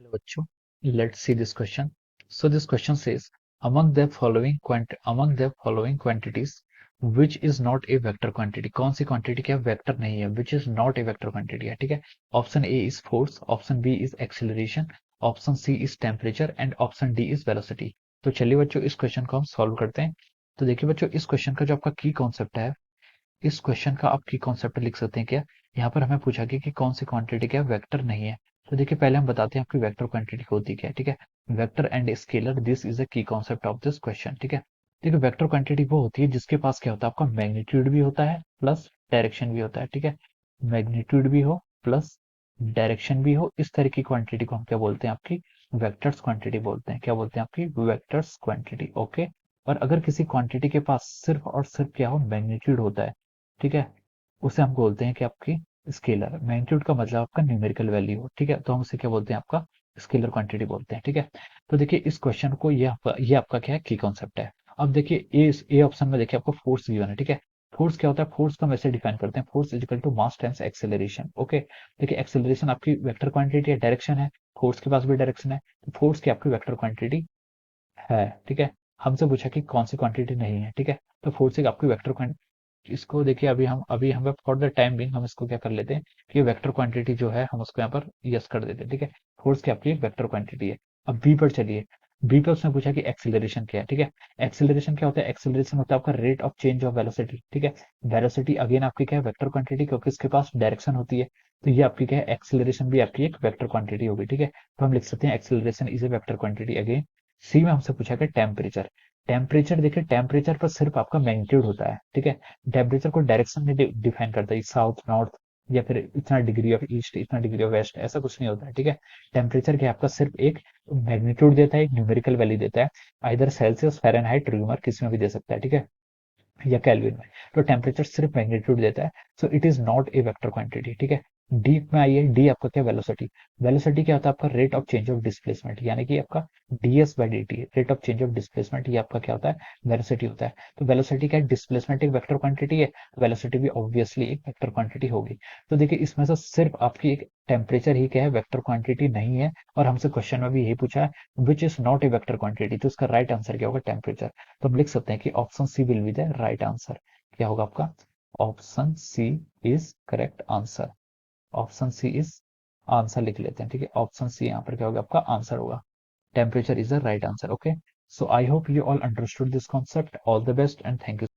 Hello बच्चों, let's see this question. So this question says, among the following quantities, which is not a vector quantity? कौन सी quantity क्या vector नहीं है? Which is not a vector quantity है, ठीक है? Option A is force, option B is acceleration, option C is temperature and option D is velocity. तो चलिए बच्चों इस क्वेश्चन को हम सॉल्व करते हैं। तो देखिए बच्चों इस क्वेश्चन का जो आपका की कॉन्सेप्ट है, इस क्वेश्चन का आप की कॉन्सेप्ट लिख सकते हैं क्या? यहाँ पर हमें पूछा गया कि कौन सी क्वांटिटी क्या वेक्टर नहीं है। तो देखिए पहले हम बताते हैं आपकी वेक्टर क्वांटिटी होती क्या है, ठीक है? Vector and scalar, this is a की कॉन्सेप्ट ऑफ दिस क्वेश्चन, ठीक है? देखिए वेक्टर क्वांटिटी वो होती है जिसके पास क्या होता है, आपका मैग्नीट्यूड भी होता है प्लस डायरेक्शन भी होता है, ठीक है? मैग्नीट्यूड भी हो प्लस डायरेक्शन भी हो, इस तरह की क्वांटिटी को हम क्या बोलते हैं, आपकी वेक्टर्स क्वांटिटी बोलते हैं। क्या बोलते हैं? आपकी वेक्टर्स क्वांटिटी, ओके। और अगर किसी क्वांटिटी के पास सिर्फ और सिर्फ क्या हो, मैग्नीट्यूड होता है, ठीक है, उसे हम बोलते हैं कि आपकी स्केलर। मैग्नीट्यूड का मतलब आपका न्यूमेरिकल वैल्यू हो, ठीक है, तो हम उसे क्या बोलते हैं, आपका स्केलर क्वांटिटी बोलते हैं, ठीक है? तो देखिए इस क्वेश्चन को ये आपका क्या है, की कॉन्सेप्ट है। अब देखिए ए ऑप्शन में देखिए आपको फोर्स गिवन है, ठीक है? फोर्स क्या होता है? फोर्स को हम ऐसे डिफाइन करते हैं, force is equal to mass times acceleration, okay. देखिए एक्सेलरेशन आपकी वेक्टर क्वांटिटी है, डायरेक्शन है, फोर्स के पास भी डायरेक्शन है, तो फोर्स की आपकी वेक्टर क्वांटिटी है, ठीक है? हमसे पूछा कि कौन सी क्वांटिटी नहीं है, ठीक है? तो फोर्स एक आपकी वेक्टर क्वांटिटी, इसको देखिए अभी हम फॉर द टाइम बिंग हम इसको क्या कर लेते हैं कि वेक्टर क्वांटिटी जो है हम उसको यहाँ पर यस कर देते हैं, ठीक है? फोर्स की आपकी वेक्टर क्वांटिटी है। अब बी पर चलिए। बी पर उसने पूछा कि एक्सीलरेशन क्या है, ठीक है? एक्सीलरेशन क्या होता है? एक्सीलरेशन होता है आपका rate of change of velocity, ठीक है? वेलोसिटी अगेन आपकी क्या है, वेक्टर क्वांटिटी, क्योंकि इसके पास डायरेक्शन होती है। तो ये आपकी क्या है, एक्सीलरेशन भी आपकी एक वेक्टर क्वांटिटी होगी, ठीक है? तो हम लिख सकते हैं acceleration is a vector quantity again. C में हमसे पूछा कि टेम्परेचर। टेम्परेचर देखिए टेम्परेचर पर सिर्फ आपका मैग्नीट्यूड होता है, ठीक है? टेम्परेचर को डायरेक्शन में डिफाइन करता है, साउथ नॉर्थ या फिर इतना डिग्री ऑफ ईस्ट, इतना डिग्री ऑफ वेस्ट, ऐसा कुछ नहीं होता है, ठीक है? टेम्परेचर क्या है, आपका सिर्फ एक मैग्नीट्यूड देता है, एक न्यूमेरिकल वैल्यू देता है। आइदर सेल्सियस, फ़ारेनहाइट, र्यूमर किसी में भी दे सकता है, ठीक है, या केल्विन में। तो टेम्परेचर सिर्फ मैग्नीट्यूड देता है, so it is not a vector quantity, ठीक है? डी में आइए। डी आपका क्या, वेलोसिटी। वेलोसिटी क्या होता है आपका, rate of change of displacement, यानी कि आपका ds by D T, rate of change of displacement, ये आपका क्या होता है, वेलोसिटी होता है। तो वेलोसिटी क्या है, डिस्प्लेसमेंट एक वेक्टर क्वांटिटी है, वेलोसिटी भी ऑब्वियसली एक वेक्टर क्वांटिटी होगी। तो देखिए इसमें से सिर्फ आपकी एक टेम्परेचर ही क्या है, वेक्टर क्वांटिटी नहीं है। और हमसे क्वेश्चन में भी यही पूछा है, which is not a vector quantity, तो इसका राइट आंसर क्या होगा, टेम्परेचर। तो हम लिख सकते हैं कि option C will be the right answer. क्या होगा आपका, option C is correct answer. Option C is answer लिख लेते हैं, ठीक है? ऑप्शन सी यहाँ पर क्या होगा, आपका आंसर होगा। Temperature is the right answer, okay. So I hope you all understood this concept. All the best and thank you.